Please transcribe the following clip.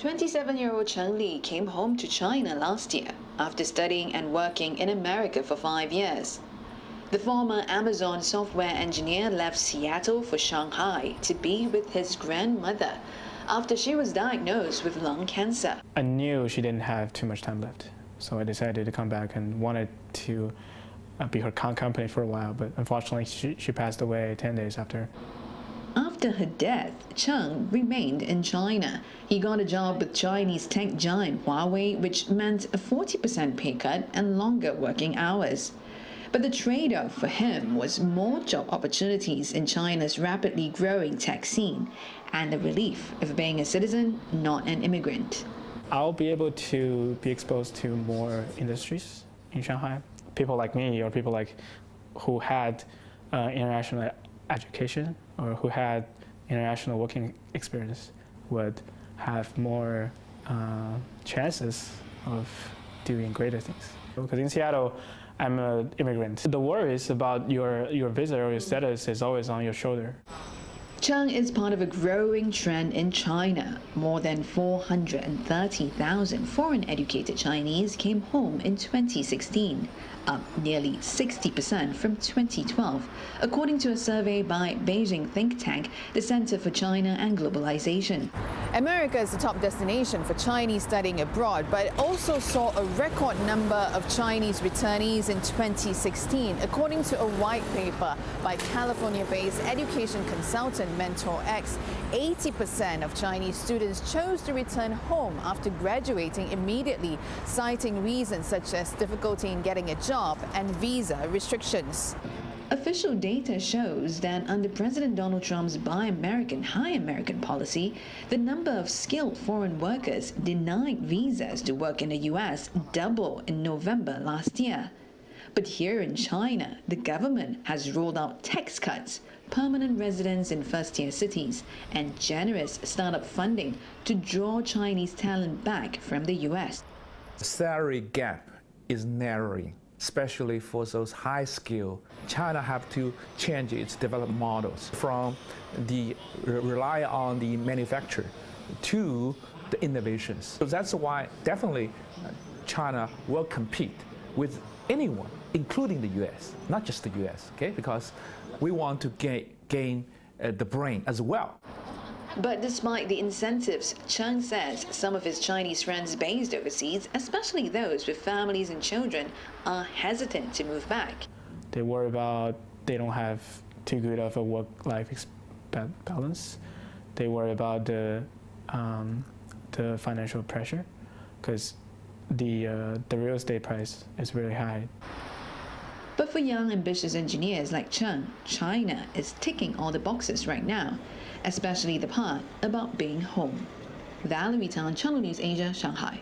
27-year-old Cheng Li came home to China last year after studying and working in America for 5 years. The former Amazon software engineer left Seattle for Shanghai to be with his grandmother after she was diagnosed with lung cancer. I knew she didn't have too much time left, so I decided to come back and wanted to be her company for a while, but unfortunately she passed away 10 days after. After her death, Cheng remained in China. He got a job with Chinese tech giant Huawei, which meant a 40% pay cut and longer working hours. But the trade-off for him was more job opportunities in China's rapidly growing tech scene and the relief of being a citizen, not an immigrant. I'll be able to be exposed to more industries in Shanghai. People like me, or people like who had international education or who had international working experience, would have more chances of doing greater things. Because in Seattle, I'm an immigrant. The worries about your visa or your status is always on your shoulder. Cheng is part of a growing trend in China. More than 430,000 foreign-educated Chinese came home in 2016, up nearly 60% from 2012, according to a survey by Beijing think tank, the Center for China and Globalization. America is the top destination for Chinese studying abroad, but it also saw a record number of Chinese returnees in 2016, according to a white paper by California-based education consultant MentorX. 80% of Chinese students chose to return home after graduating immediately, citing reasons such as difficulty in getting a job and visa restrictions. Official data shows that under President Donald Trump's Buy American, Hire American policy, the number of skilled foreign workers denied visas to work in the U.S. doubled in November last year. But here in China, the government has rolled out tax cuts, permanent residence in first-tier cities, and generous startup funding to draw Chinese talent back from the U.S. The salary gap is narrowing, especially for those high skill. China have to change its development models from the rely on the manufacture to the innovations. So that's why definitely China will compete with anyone, including the US, not just the US, okay? Because we want to gain the brain as well. But despite the incentives, Cheng says some of his Chinese friends based overseas, especially those with families and children, are hesitant to move back. They worry about they don't have too good of a work-life balance. They worry about the financial pressure, because the real estate price is really high. But for young, ambitious engineers like Cheng, China is ticking all the boxes right now, especially the part about being home. Valerie Tan, Channel News Asia, Shanghai.